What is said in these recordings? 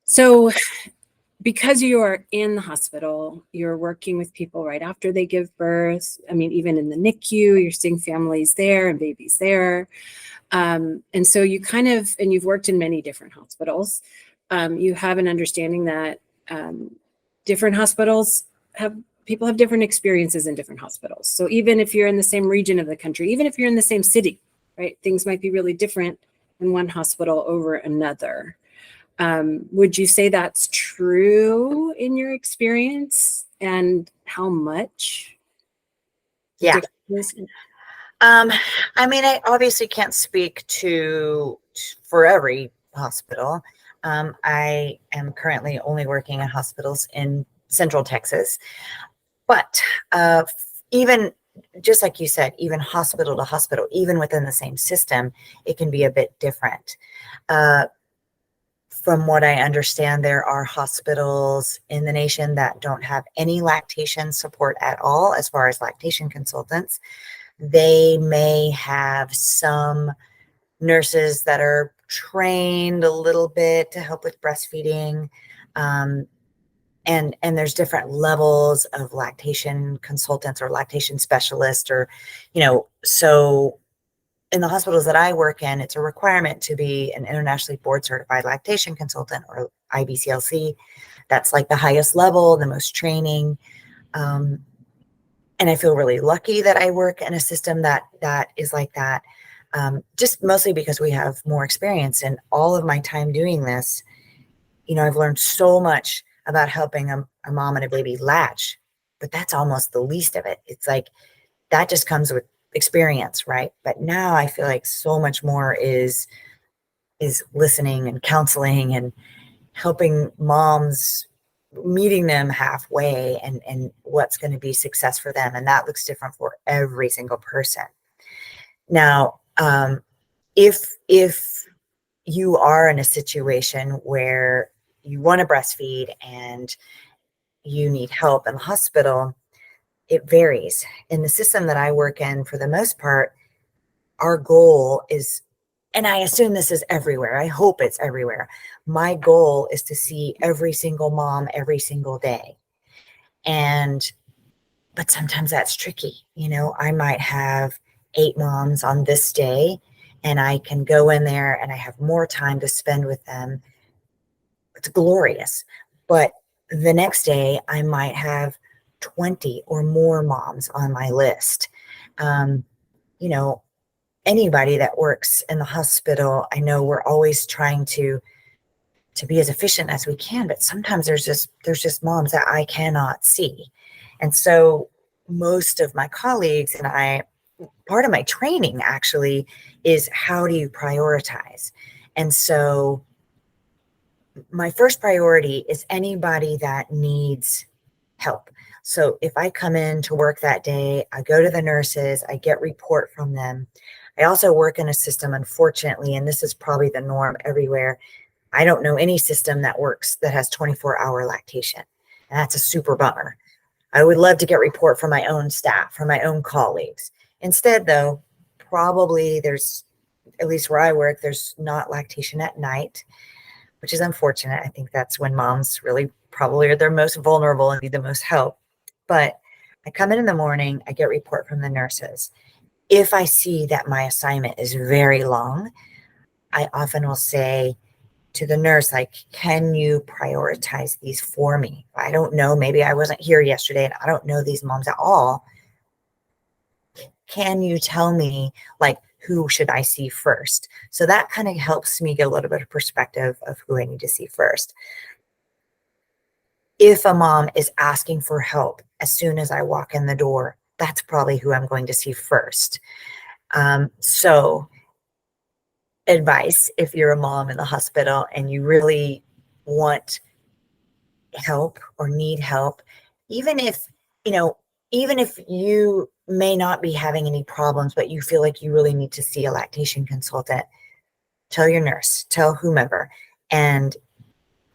So because you are in the hospital, you're working with people right after they give birth. I mean, even in the NICU, you're seeing families there and babies there. And so you and you've worked in many different hospitals. You have an understanding that different hospitals people have different experiences in different hospitals. So even if you're in the same region of the country, even if you're in the same city, right, things might be really different in one hospital over another. Would you say that's true in your experience, and how much? Yeah. I mean, I obviously can't speak for every hospital. I am currently only working in hospitals in Central Texas, but even just like you said, even hospital to hospital, even within the same system, it can be a bit different. From what I understand, there are hospitals in the nation that don't have any lactation support at all as far as lactation consultants. They may have some nurses that are trained a little bit to help with breastfeeding. And there's different levels of lactation consultants or lactation specialists, or, so in the hospitals that I work in, it's a requirement to be an internationally board certified lactation consultant, or IBCLC. That's like the highest level, the most training. And I feel really lucky that I work in a system that is like that. Just mostly because we have more experience. And all of my time doing this, I've learned so much about helping a mom and a baby latch, but that's almost the least of it. It's like that just comes with experience, right? But now I feel like so much more is listening and counseling and helping moms, meeting them halfway, and what's going to be success for them. And that looks different for every single person. Now, if you are in a situation where you want to breastfeed and you need help in the hospital, it varies. In the system that I work in, for the most part, our goal is, and I assume this is everywhere, I hope it's everywhere, my goal is to see every single mom every single day. But sometimes that's tricky. I might have 8 moms on this day, and I can go in there and I have more time to spend with them. It's glorious. But the next day I might have 20 or more moms on my list. Anybody that works in the hospital, I know we're always trying to be as efficient as we can, but sometimes there's just moms that I cannot see. And so most of my colleagues and I, part of my training actually is, how do you prioritize? And so my first priority is anybody that needs help. So if I come in to work that day, I go to the nurses, I get report from them. I also work in a system, unfortunately, and this is probably the norm everywhere, I don't know any system that has 24-hour lactation. And that's a super bummer. I would love to get report from my own staff, from my own colleagues. Instead, though, probably there's, at least where I work, there's not lactation at night, which is unfortunate. I think that's when moms really probably are their most vulnerable and need the most help. But I come in the morning, I get report from the nurses. If I see that my assignment is very long, I often will say to the nurse, like, can you prioritize these for me? I don't know. Maybe I wasn't here yesterday and I don't know these moms at all. Can you tell me, like, who should I see first? So that kind of helps me get a little bit of perspective of who I need to see first. If a mom is asking for help as soon as I walk in the door, that's probably who I'm going to see first. So advice, if you're a mom in the hospital and you really want help or need help, even if you may not be having any problems, but you feel like you really need to see a lactation consultant, tell your nurse, tell whomever. And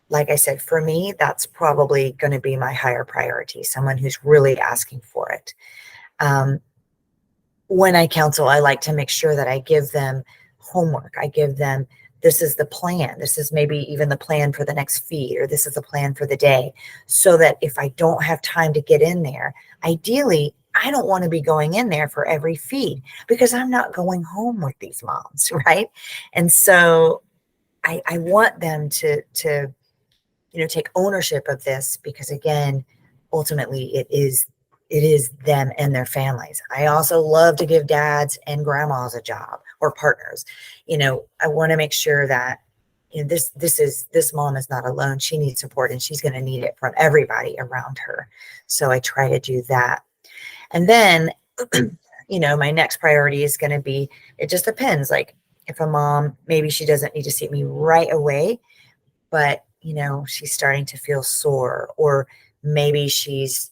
like I said, for me, that's probably going to be my higher priority, someone who's really asking for it. When I counsel, I like to make sure that I give them homework. I give them this is the plan. This is maybe even the plan for the next feed, or this is the plan for the day. So that if I don't have time to get in there, ideally, I don't want to be going in there for every feed because I'm not going home with these moms, right? And so I want them to take ownership of this, because again, ultimately it is them and their families. I also love to give dads and grandmas a job, or partners. I want to make sure that this mom is not alone. She needs support, and she's going to need it from everybody around her. So I try to do that. And then, my next priority is going to be, it just depends. Like if a mom, maybe she doesn't need to see me right away, but she's starting to feel sore, or maybe it's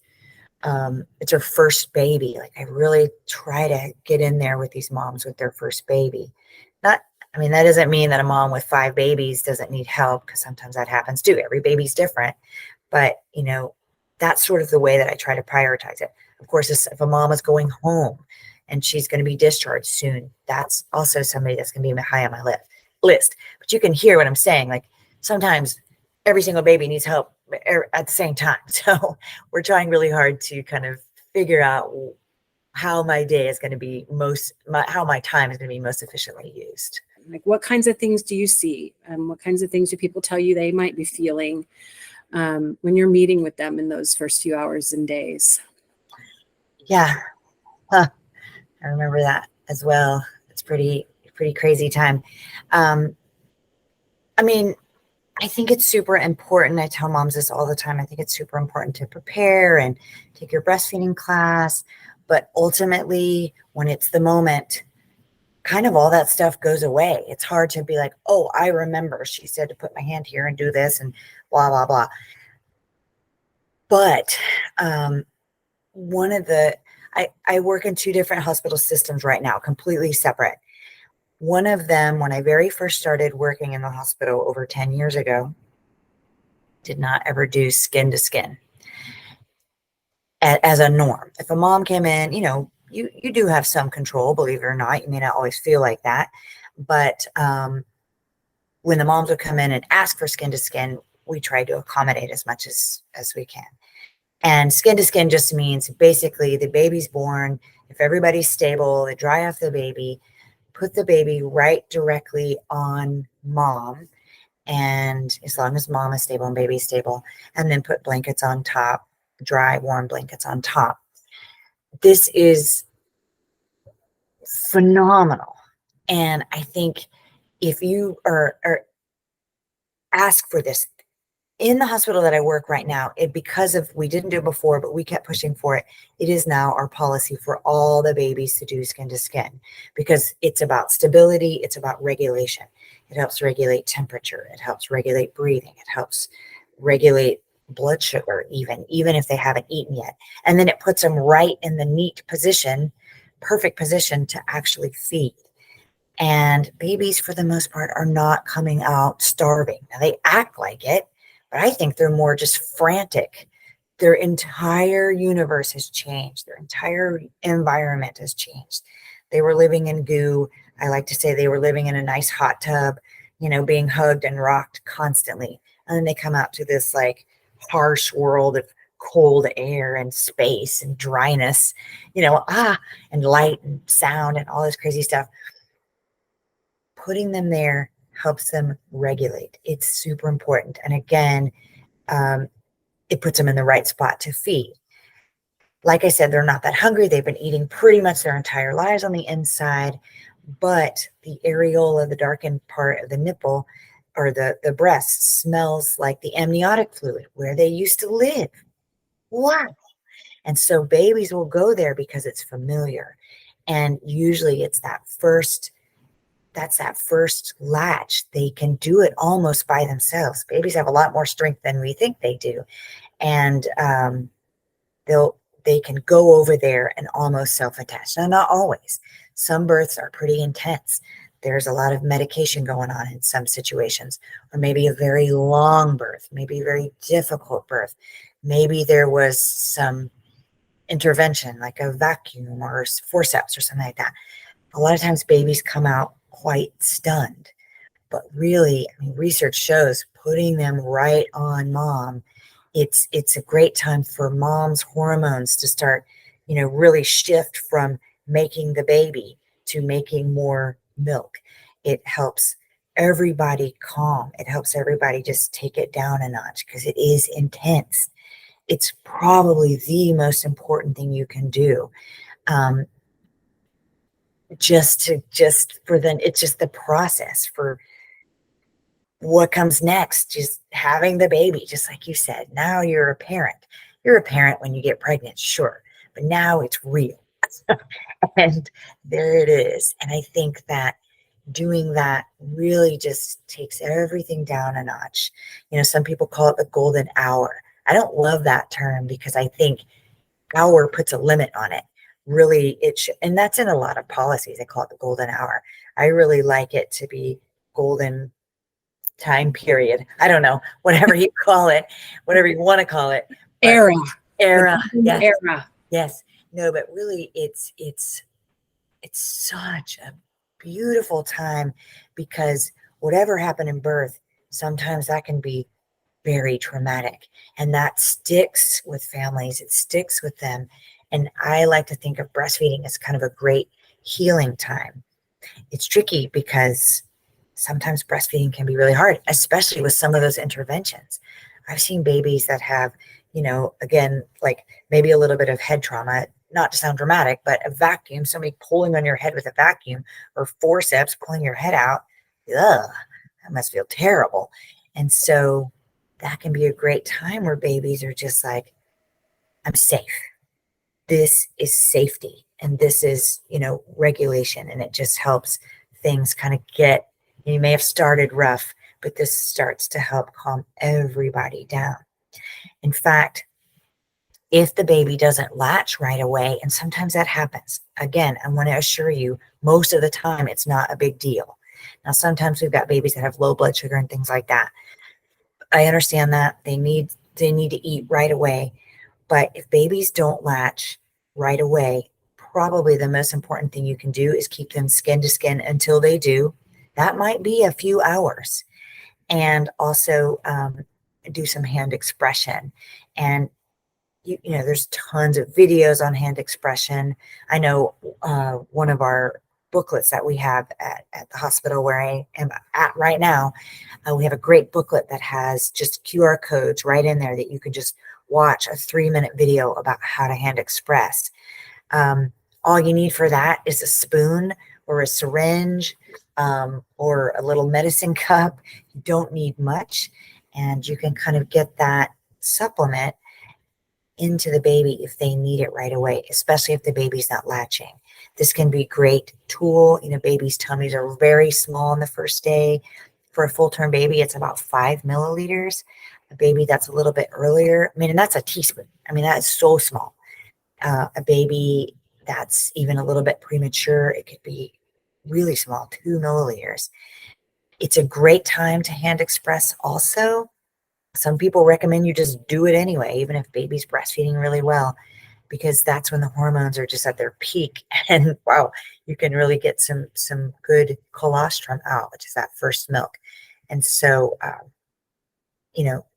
her first baby. Like I really try to get in there with these moms with their first baby. That doesn't mean that a mom with 5 babies doesn't need help, because sometimes that happens too. Every baby's different, but that's sort of the way that I try to prioritize it. Of course, if a mom is going home and she's going to be discharged soon, that's also somebody that's going to be high on my list. But you can hear what I'm saying. Like sometimes every single baby needs help at the same time. So we're trying really hard to kind of figure out how my day is going to be how my time is going to be most efficiently used. Like what kinds of things do you see? What kinds of things do people tell you they might be feeling when you're meeting with them in those first few hours and days? Yeah. I remember that as well. It's pretty crazy time. I think it's super important. I tell moms this all the time. I think it's super important to prepare and take your breastfeeding class. But ultimately, when it's the moment, kind of all that stuff goes away. It's hard to be like, oh, I remember she said to put my hand here and do this and blah, blah, blah. But I work in 2 different hospital systems right now, completely separate. One of them, when I very first started working in the hospital over 10 years ago, did not ever do skin to skin as a norm. If a mom came in, you do have some control, believe it or not. You may not always feel like that. But when the moms would come in and ask for skin to skin, we try to accommodate as much as we can. And skin to skin just means basically the baby's born. If everybody's stable, they dry off the baby, put the baby right directly on mom. And as long as mom is stable and baby's stable, and then put blankets on top, dry, warm blankets on top. This is phenomenal. And I think if you are ask for this in the hospital that I work right now, we didn't do it before, but we kept pushing for it. It is now our policy for all the babies to do skin to skin, because it's about stability. It's about regulation. It helps regulate temperature. It helps regulate breathing. It helps regulate blood sugar, even if they haven't eaten yet. And then it puts them right in the neat position, perfect position to actually feed. And babies, for the most part, are not coming out starving. Now, they act like it, but I think they're more just frantic. Their entire universe has changed. Their entire environment has changed. They were living in goo. I like to say they were living in a nice hot tub, being hugged and rocked constantly. And then they come out to this like harsh world of cold air and space and dryness, and light and sound and all this crazy stuff. Putting them there helps them regulate. It's super important. And again, it puts them in the right spot to feed. Like I said, they're not that hungry. They've been eating pretty much their entire lives on the inside, but the areola, the darkened part of the nipple or the breast, smells like the amniotic fluid where they used to live. Wow. And so babies will go there because it's familiar. And usually it's that first latch. They can do it almost by themselves. Babies have a lot more strength than we think they do. And they can go over there and almost self-attach. Now, not always. Some births are pretty intense. There's a lot of medication going on in some situations, or maybe a very long birth, maybe a very difficult birth. Maybe there was some intervention like a vacuum or forceps or something like that. A lot of times babies come out quite stunned. But really, I mean, research shows putting them right on mom, it's a great time for mom's hormones to start, really shift from making the baby to making more milk. It helps everybody calm. It helps everybody just take it down a notch because it is intense. It's probably the most important thing you can do. Um, just for then it's just the process for what comes next, just having the baby, just like you said. Now you're a parent. You're a parent when you get pregnant, sure, but now it's real. And there it is. And I think that doing that really just takes everything down a notch. Some people call it the golden hour. I don't love that term because I think hour puts a limit on it. Really, and that's in a lot of policies. They call it the golden hour. I really like it to be golden time period. I don't know, whatever you call it, whatever you want to call it. Era. Era. Yes. Era. Yes. No, but really it's such a beautiful time because whatever happened in birth, sometimes that can be very traumatic, and that sticks with families. It sticks with them. And I like to think of breastfeeding as kind of a great healing time. It's tricky because sometimes breastfeeding can be really hard, especially with some of those interventions. I've seen babies that have, again, like maybe a little bit of head trauma, not to sound dramatic, but a vacuum, somebody pulling on your head with a vacuum or forceps pulling your head out. Ugh, that must feel terrible. And so that can be a great time where babies are just like, I'm safe. This is safety. And this is, regulation. And it just helps things kind of you may have started rough, but this starts to help calm everybody down. In fact, if the baby doesn't latch right away, and sometimes that happens, again, I want to assure you, most of the time it's not a big deal. Now, sometimes we've got babies that have low blood sugar and things like that. I understand that they need to eat right away. But if babies don't latch right away, probably the most important thing you can do is keep them skin to skin until they do. That might be a few hours. And also do some hand expression. And, there's tons of videos on hand expression. I know one of our booklets that we have at the hospital where I am at right now, we have a great booklet that has just QR codes right in there that you can just watch a 3-minute video about how to hand express. All you need for that is a spoon or a syringe or a little medicine cup. You don't need much, and you can kind of get that supplement into the baby if they need it right away, especially if the baby's not latching. This can be a great tool. Babies' tummies are very small on the first day. For a full-term baby, it's about 5 milliliters. A baby that's a little bit earlier, and that's a teaspoon. That is so small. A baby that's even a little bit premature, it could be really small, 2 milliliters. It's a great time to hand express also. Some people recommend you just do it anyway, even if baby's breastfeeding really well, because that's when the hormones are just at their peak. And wow, you can really get some good colostrum out, which is that first milk. And so,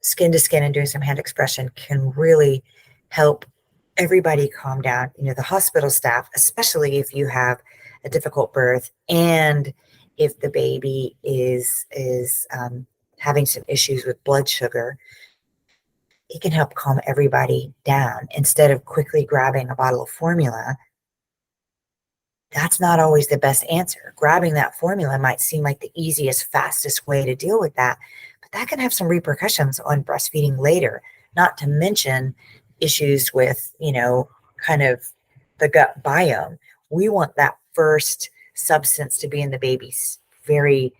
skin to skin and doing some hand expression can really help everybody calm down. The hospital staff, especially if you have a difficult birth and if the baby is having some issues with blood sugar, it can help calm everybody down. Instead of quickly grabbing a bottle of formula, that's not always the best answer. Grabbing that formula might seem like the easiest, fastest way to deal with that, but that can have some repercussions on breastfeeding later, not to mention issues with, kind of the gut biome. We want that first substance to be in the baby's very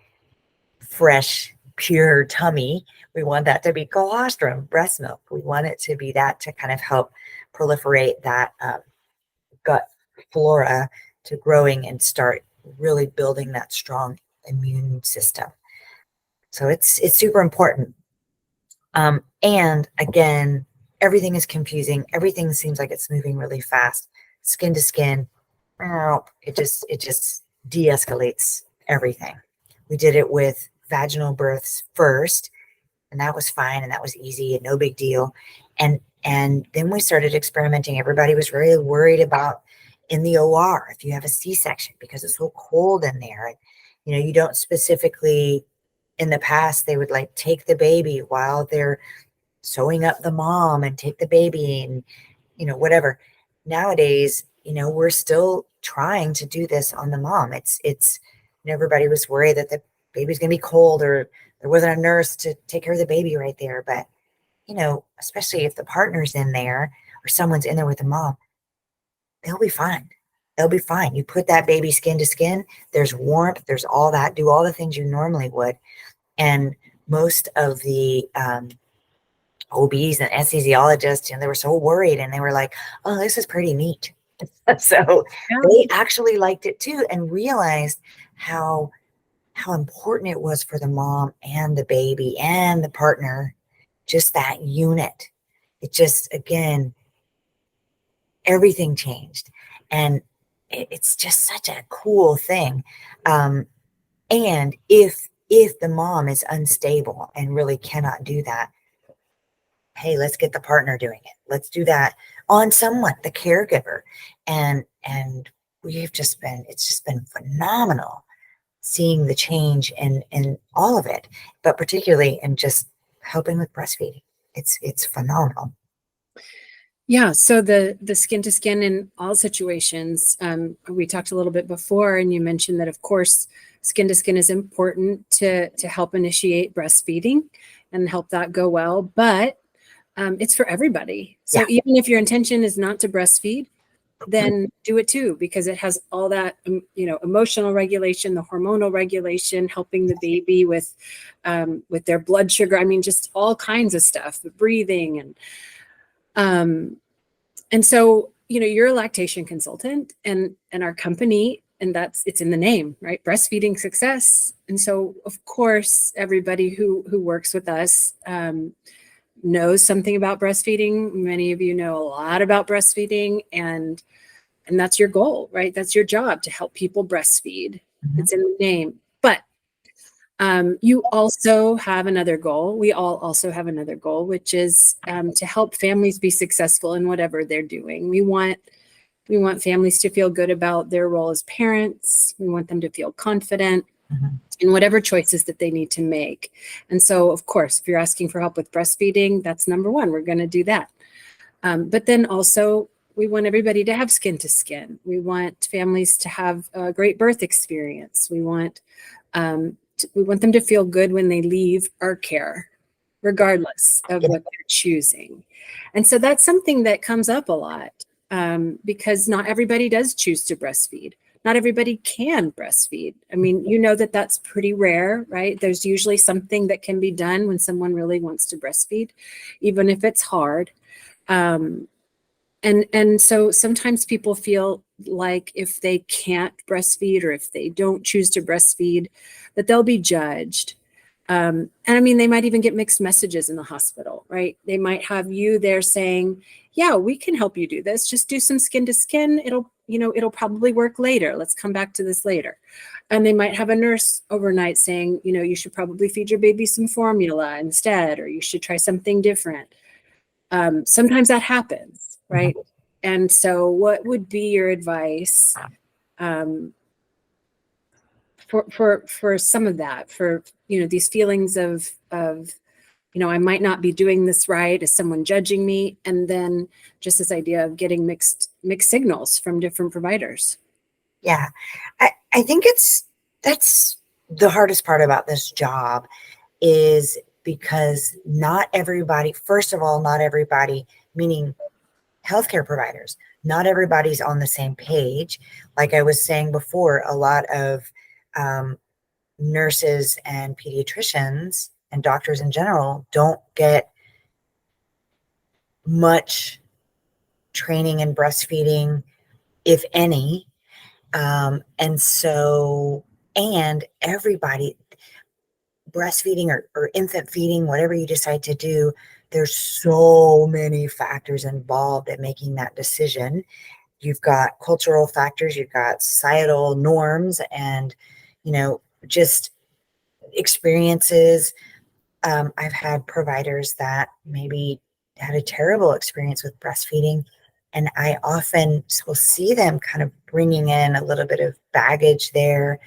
fresh, pure tummy. We want that to be colostrum, breast milk. We want it to be that to kind of help proliferate that gut flora to growing and start really building that strong immune system. So it's super important. And again, everything is confusing. Everything seems like it's moving really fast. Skin to skin, it just de-escalates everything. We did it with vaginal births first, and that was fine, and that was easy and no big deal. And then we started experimenting. Everybody was very worried about in the OR if you have a C-section because it's so cold in there. And, you don't specifically, in the past, they would like take the baby while they're sewing up the mom and take the baby and, whatever. Nowadays, we're still trying to do this on the mom. It's everybody was worried that the baby's going to be cold or there wasn't a nurse to take care of the baby right there. But, especially if the partner's in there or someone's in there with the mom, they'll be fine. They'll be fine. You put that baby skin to skin, there's warmth, there's all that, do all the things you normally would. And most of the OBs and anesthesiologists, they were so worried and they were like, oh, this is pretty neat. So they actually liked it too and realized how important it was for the mom and the baby and the partner, just that unit. It just, again, everything changed. And it's just such a cool thing. And if the mom is unstable and really cannot do that, hey, let's get the partner doing it. Let's do that on someone, the caregiver. And it's just been phenomenal seeing the change in all of it, but particularly in just helping with breastfeeding. It's phenomenal. Yeah. So the skin to skin in all situations, we talked a little bit before, and you mentioned that, of course, skin to skin is important to help initiate breastfeeding and help that go well, but it's for everybody. So even if your intention is not to breastfeed, then do it too, because it has all that, emotional regulation, the hormonal regulation, helping the baby with their blood sugar. I mean, just all kinds of stuff, the breathing and so, you're a lactation consultant and our company, and it's in the name, right? Breastfeeding success. And so, of course, everybody who works with us knows something about breastfeeding. Many of you know a lot about breastfeeding, and that's your goal, right? That's your job, to help people breastfeed. Mm-hmm. It's in the name. But you also have another goal. We all also have another goal, which is to help families be successful in whatever they're doing. We want families to feel good about their role as parents. We want them to feel confident in whatever choices that they need to make. And so, of course, if you're asking for help with breastfeeding, that's number one. We're going to do that. But then also, we want everybody to have skin to skin. We want families to have a great birth experience. We want them to feel good when they leave our care, regardless of what they're choosing. And so that's something that comes up a lot because not everybody does choose to breastfeed. Not everybody can breastfeed. I mean, that's pretty rare, right? There's usually something that can be done when someone really wants to breastfeed, even if it's hard. And so sometimes people feel like if they can't breastfeed or if they don't choose to breastfeed, that they'll be judged. And I mean, they might even get mixed messages in the hospital, right? They might have you there saying, yeah, we can help you do this. Just do some skin to skin. It'll probably work later. Let's come back to this later. And they might have a nurse overnight saying, you should probably feed your baby some formula instead, or you should try something different. Sometimes that happens, right? And so what would be your advice for some of that, for, these feelings of, I might not be doing this right. Is someone judging me? And then just this idea of getting mixed signals from different providers. Yeah. I think that's the hardest part about this job, is because not everybody, first of all, not everybody, meaning healthcare providers, not everybody's on the same page. Like I was saying before, a lot of nurses and pediatricians and doctors in general don't get much training in breastfeeding, if any. And everybody, breastfeeding or infant feeding, whatever you decide to do, there's so many factors involved in making that decision. You've got cultural factors, you've got societal norms, and just experiences. I've had providers that maybe had a terrible experience with breastfeeding, and I often will see them kind of bringing in a little bit of baggage there.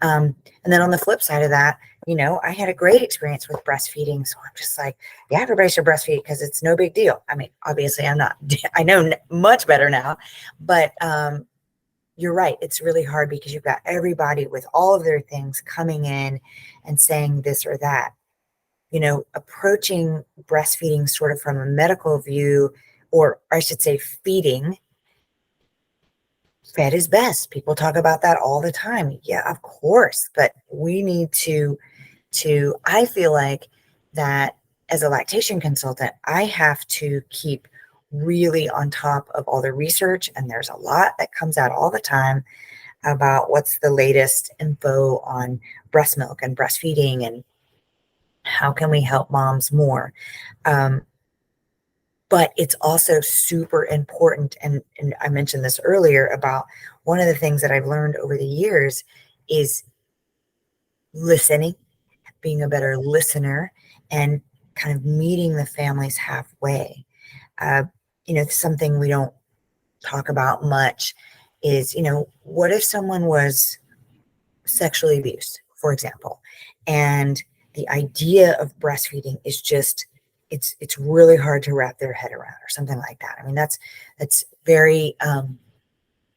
And then on the flip side of that, I had a great experience with breastfeeding. So I'm just like, yeah, everybody should breastfeed because it's no big deal. I mean, obviously I'm not, I know much better now, but you're right. It's really hard because you've got everybody with all of their things coming in and saying this or that. Approaching breastfeeding sort of from a medical view, or I should say feeding. Fed is best. People talk about that all the time. Yeah, of course. But we need I feel like that as a lactation consultant, I have to keep really on top of all the research. And there's a lot that comes out all the time about what's the latest info on breast milk and breastfeeding and how can we help moms more. But it's also super important. And I mentioned this earlier about one of the things that I've learned over the years is listening, being a better listener, and kind of meeting the families halfway. Something we don't talk about much is, what if someone was sexually abused, for example, and the idea of breastfeeding is just, it's really hard to wrap their head around or something like that. I mean, that's very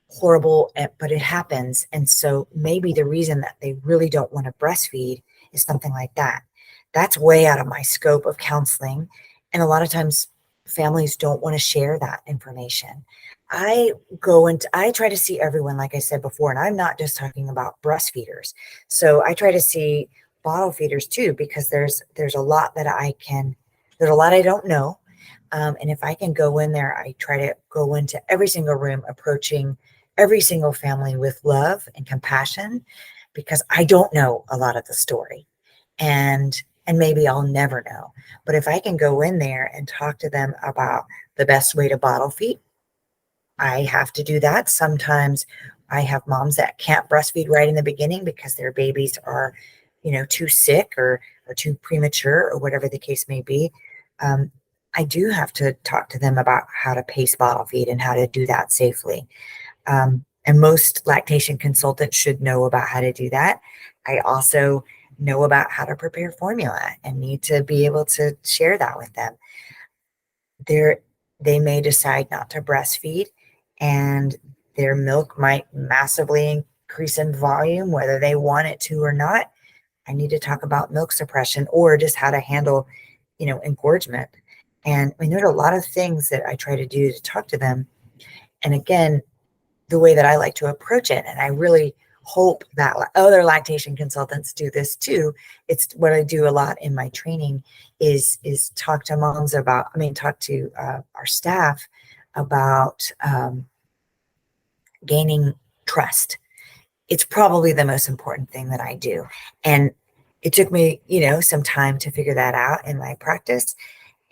horrible, but it happens. And so maybe the reason that they really don't want to breastfeed is something like that. That's way out of my scope of counseling. And a lot of times families don't want to share that information. I try to see everyone, like I said before, and I'm not just talking about breastfeeders. So I try to see bottle feeders too, because there's a lot there's a lot I don't know. And if I can go in there, I try to go into every single room, approaching every single family with love and compassion, because I don't know a lot of the story. And maybe I'll never know. But if I can go in there and talk to them about the best way to bottle feed, I have to do that. Sometimes I have moms that can't breastfeed right in the beginning because their babies are, too sick or too premature or whatever the case may be. I do have to talk to them about how to pace bottle feed and how to do that safely. And most lactation consultants should know about how to do that. I also know about how to prepare formula and need to be able to share that with them. They may decide not to breastfeed, and their milk might massively increase in volume, whether they want it to or not. I need to talk about milk suppression or just how to handle, engorgement. And I mean, there's a lot of things that I try to do to talk to them. And again, the way that I like to approach it, and I really hope that other lactation consultants do this too. It's what I do a lot in my training is talk to moms about, talk to our staff about gaining trust. It's probably the most important thing that I do. And it took me, some time to figure that out in my practice,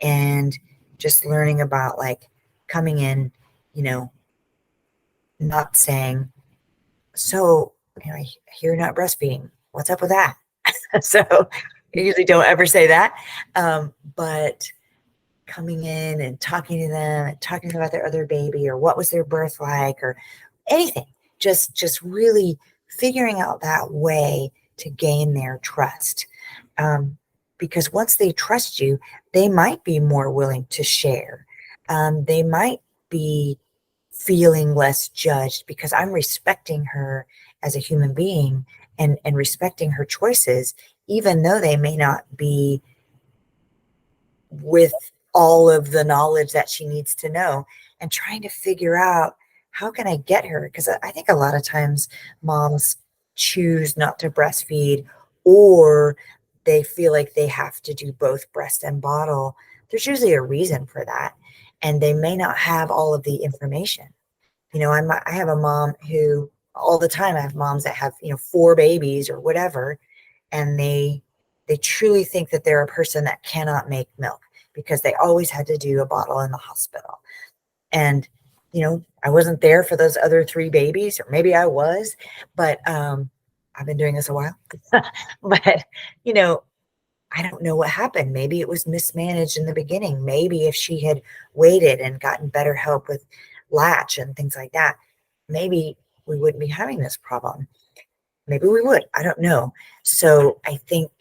and just learning about like coming in, not saying, so, I hear you're not breastfeeding. What's up with that? So I usually don't ever say that. But coming in and talking to them and talking about their other baby or what was their birth like or anything, just really figuring out that way to gain their trust. Because once they trust you, they might be more willing to share. They might be feeling less judged because I'm respecting her as a human being and respecting her choices, even though they may not be with all of the knowledge that she needs to know, and trying to figure out how can I get her? Because I think a lot of times moms choose not to breastfeed, or they feel like they have to do both breast and bottle. There's usually a reason for that, and they may not have all of the information. I have a mom who all the time, I have moms that have, 4 babies or whatever, and they truly think that they're a person that cannot make milk because they always had to do a bottle in the hospital. And, I wasn't there for those other 3 babies, or maybe I was, but I've been doing this a while, but you know, I don't know what happened. Maybe it was mismanaged in the beginning. Maybe if she had waited and gotten better help with latch and things like that, maybe we wouldn't be having this problem. Maybe we would. I don't know. So I think,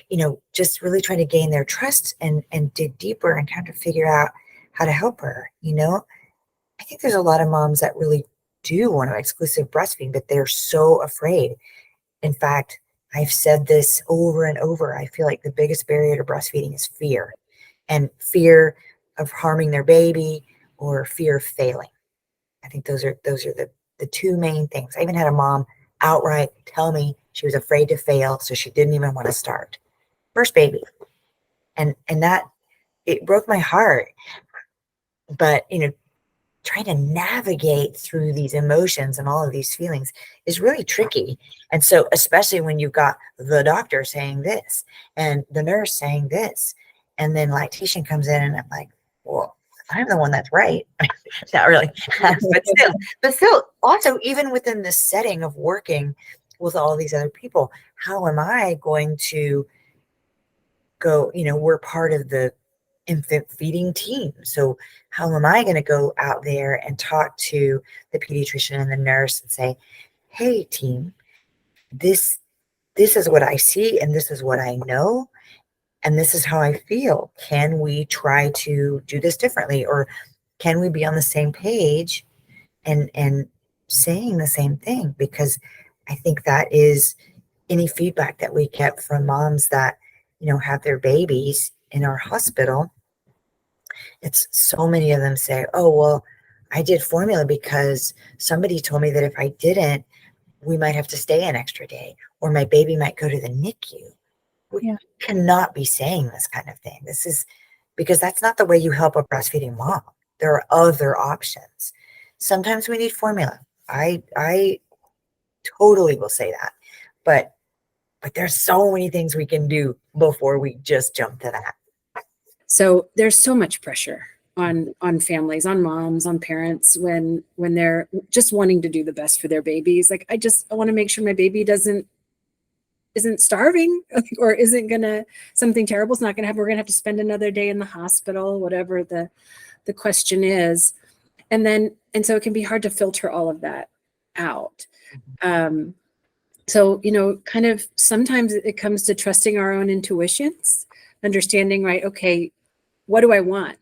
just really trying to gain their trust and dig deeper and kind of figure out how to help her. I think there's a lot of moms that really do want to exclusive breastfeed, but they're so afraid. In fact, I've said this over and over. I feel like the biggest barrier to breastfeeding is fear, and fear of harming their baby or fear of failing. I think those are the two main things. I even had a mom outright tell me she was afraid to fail, so she didn't even want to start. First baby. And that, it broke my heart. But, trying to navigate through these emotions and all of these feelings is really tricky. And so, especially when you've got the doctor saying this and the nurse saying this, and then lactation comes in, and I'm like, well, I'm the one that's right. Not really, but still, also, even within the setting of working with all these other people, how am I going to go? We're part of the infant feeding team. So how am I going to go out there and talk to the pediatrician and the nurse and say, hey team, this is what I see, and this is what I know, and this is how I feel. Can we try to do this differently, or can we be on the same page and saying the same thing? Because I think that is any feedback that we get from moms that have their babies in our hospital. It's so many of them say, oh, well, I did formula because somebody told me that if I didn't, we might have to stay an extra day, or my baby might go to the NICU. We cannot be saying this kind of thing. This is because that's not the way you help a breastfeeding mom. There are other options. Sometimes we need formula. I totally will say that. But there's so many things we can do before we just jump to that. So there's so much pressure on families, on moms, on parents when they're just wanting to do the best for their babies. Like, I want to make sure my baby isn't starving or isn't gonna, something terrible is not gonna happen. We're gonna have to spend another day in the hospital, whatever the question is. And so it can be hard to filter all of that out. So, kind of sometimes it comes to trusting our own intuitions, understanding, right, okay, what do I want,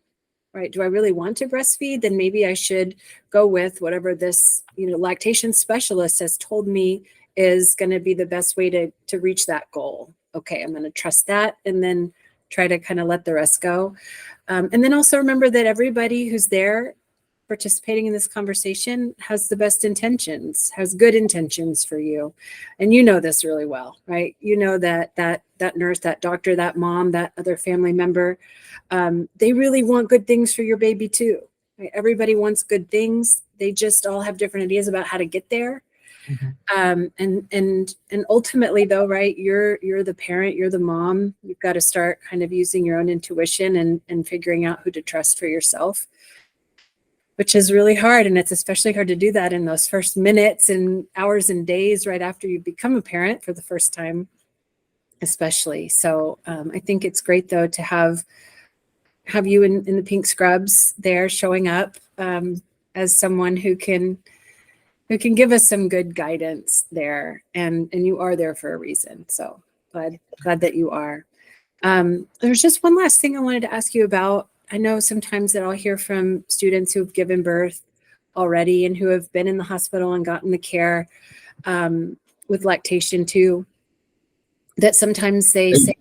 right? Do I really want to breastfeed? Then maybe I should go with whatever this, lactation specialist has told me is going to be the best way to reach that goal. Okay, I'm going to trust that, and then try to kind of let the rest go. And then also remember that everybody who's there participating in this conversation has the best intentions, has good intentions for you. And this really well, right? That nurse, that doctor, that mom, that other family member, they really want good things for your baby too. Right? Everybody wants good things. They just all have different ideas about how to get there. And ultimately though, right, you're the parent, you're the mom. You've got to start kind of using your own intuition and figuring out who to trust for yourself, which is really hard. And it's especially hard to do that in those first minutes and hours and days right after you become a parent for the first time, especially. So I think it's great though to have you in the pink scrubs there showing up as someone who can give us some good guidance there. And you are there for a reason. So glad that you are. There's just one last thing I wanted to ask you about. I know sometimes that I'll hear from students who've given birth already and who have been in the hospital and gotten the care with lactation too, that sometimes they say,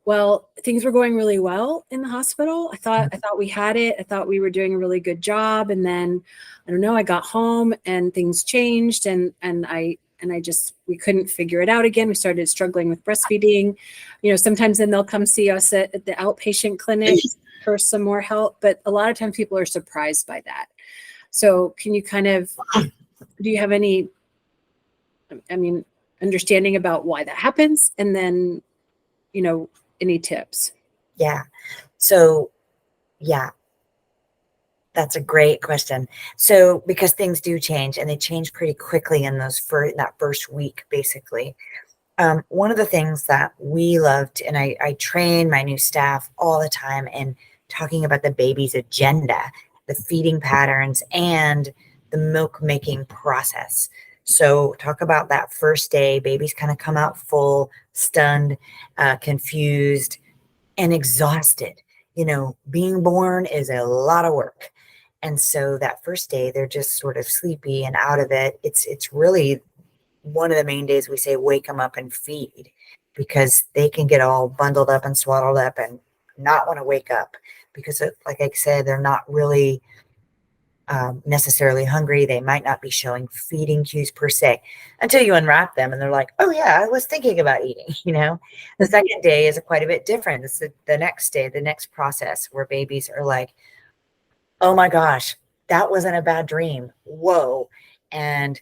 well, things were going really well in the hospital. I thought we had it. I thought we were doing a really good job. And then, I don't know, I got home and things changed and we couldn't figure it out again. We started struggling with breastfeeding. Sometimes then they'll come see us at the outpatient clinic for some more help, but a lot of times people are surprised by that. So can you do you have any, understanding about why that happens? And then, any tips? Yeah. So, yeah. That's a great question. So, because things do change and they change pretty quickly in that first week, basically. One of the things that we loved, and I train my new staff all the time in talking about the baby's agenda, the feeding patterns, and the milk making process. So, talk about that first day. Babies kind of come out full, stunned, confused, and exhausted. Being born is a lot of work. And so that first day, they're just sort of sleepy and out of it. It's really one of the main days we say wake them up and feed, because they can get all bundled up and swaddled up and not want to wake up because, like I said, they're not really necessarily hungry. They might not be showing feeding cues per se until you unwrap them and they're like, oh yeah, I was thinking about eating. The second day is quite a bit different. It's the next day, the next process, where babies are like, oh my gosh, that wasn't a bad dream. Whoa. And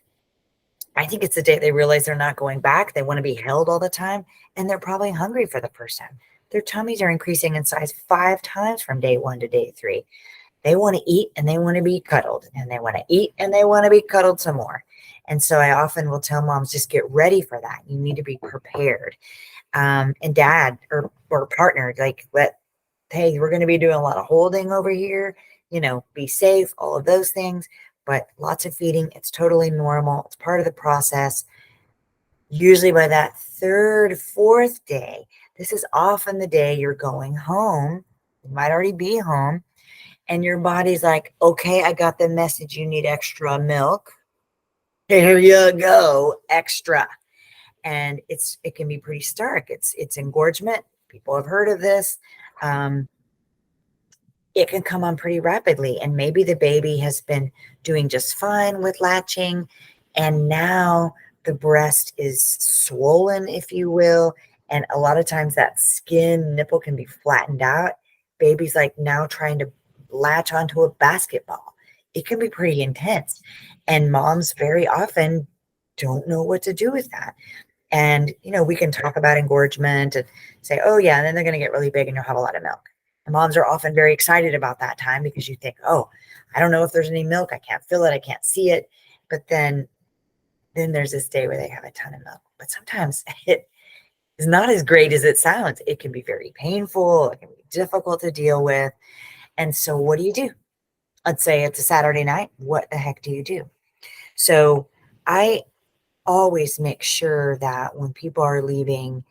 I think it's the day they realize they're not going back. They want to be held all the time. And they're probably hungry for the first time. Their tummies are increasing in size 5 times from day 1 to day 3. They want to eat and they want to be cuddled, and they want to eat and they want to be cuddled some more. And so I often will tell moms, just get ready for that. You need to be prepared. And dad or partner, like, hey, we're going to be doing a lot of holding over here, be safe, all of those things, but lots of feeding. It's totally normal. It's part of the process. Usually by that 3rd, 4th day, this is often the day you're going home. You might already be home. And your body's like, okay, I got the message. You need extra milk. Here you go, extra. And it can be pretty stark. It's engorgement. People have heard of this. It can come on pretty rapidly. And maybe the baby has been doing just fine with latching, and now the breast is swollen, if you will. And a lot of times that nipple can be flattened out. Baby's like now trying to latch onto a basketball. It can be pretty intense. And moms very often don't know what to do with that. And, we can talk about engorgement and say, oh yeah, and then they're going to get really big and you'll have a lot of milk. And moms are often very excited about that time, because you think, oh, I don't know if there's any milk. I can't feel it. I can't see it. But then there's this day where they have a ton of milk. But sometimes it is not as great as it sounds. It can be very painful. It can be difficult to deal with. And so what do? Let's say it's a Saturday night. What the heck do you do? So I always make sure that when people are leaving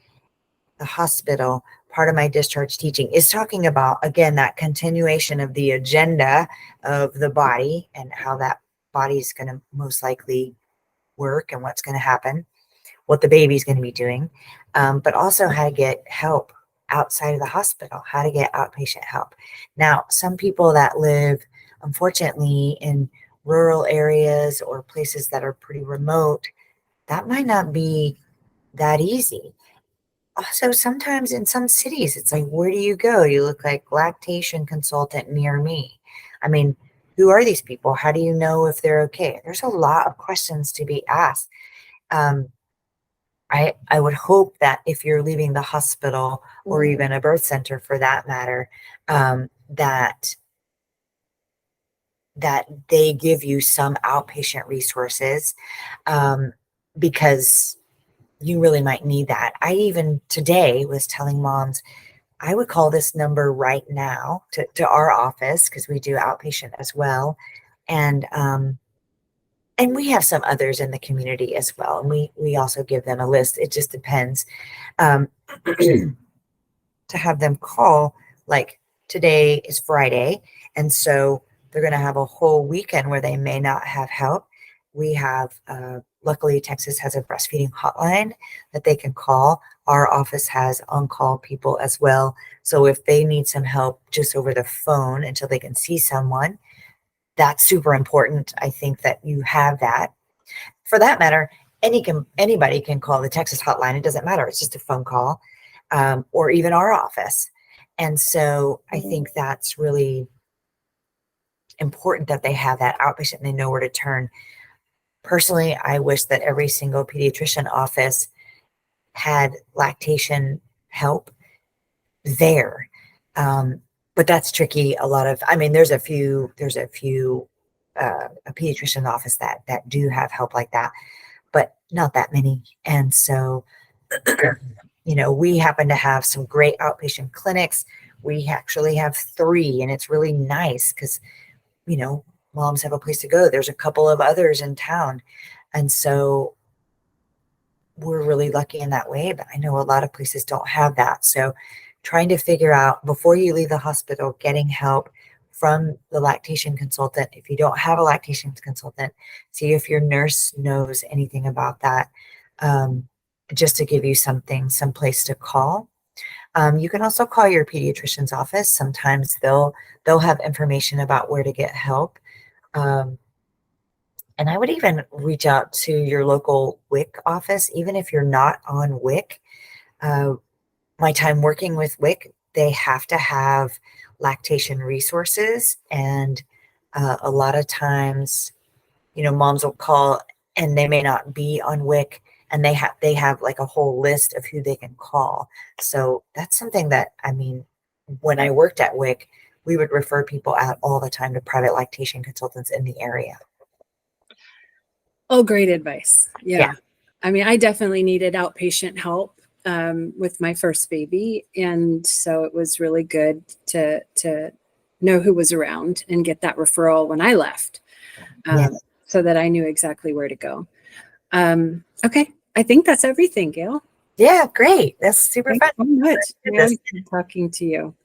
the hospital, part of my discharge teaching is talking about, again, that continuation of the agenda of the body and how that body is going to most likely work and what's going to happen, what the baby's going to be doing, but also how to get help outside of the hospital, how to get outpatient help. Now, some people that live, unfortunately, in rural areas or places that are pretty remote, that might not be that easy. Also, sometimes in some cities, it's like, where do you go? You look like lactation consultant near me. I mean, who are these people? How do you know if they're okay? There's a lot of questions to be asked. I would hope that if you're leaving the hospital or even a birth center for that matter, that they give you some outpatient resources, because you really might need that. I even today was telling moms, I would call this number right now to our office, because we do outpatient as well. And we have some others in the community as well. And we also give them a list. It just depends, to have them call. Like today is Friday. And so they're going to have a whole weekend where they may not have help. We have, luckily Texas has a breastfeeding hotline that they can call. Our office has on-call people as well. So if they need some help just over the phone until they can see someone, that's super important. I think that you have that. For that matter, anybody can call the Texas hotline. It doesn't matter. It's just a phone call, or even our office. And so I think that's really important that they have that outpatient and they know where to turn. Personally, I wish that every single pediatrician office had lactation help there. but that's tricky. I mean, there's a few, a pediatrician office that do have help like that, but not that many. And so, we happen to have some great outpatient clinics. We actually have 3, and it's really nice because, moms have a place to go. There's a couple of others in town. And so we're really lucky in that way, but I know a lot of places don't have that. So trying to figure out before you leave the hospital, getting help from the lactation consultant. If you don't have a lactation consultant, see if your nurse knows anything about that, just to give you some place to call. You can also call your pediatrician's office. Sometimes they'll have information about where to get help. And I would even reach out to your local WIC office, even if you're not on WIC. My time working with WIC, they have to have lactation resources. And a lot of times, moms will call and they may not be on WIC, and they have like a whole list of who they can call. So that's something that, I mean, when I worked at WIC, we would refer people out all the time to private lactation consultants in the area. Oh, great advice. Yeah. Yeah. I mean, I definitely needed outpatient help with my first baby. And so it was really good to know who was around and get that referral when I left, so that I knew exactly where to go. Okay. I think that's everything, Gail. Yeah, great. That's super Thanks fun. so much. Really good talking to you.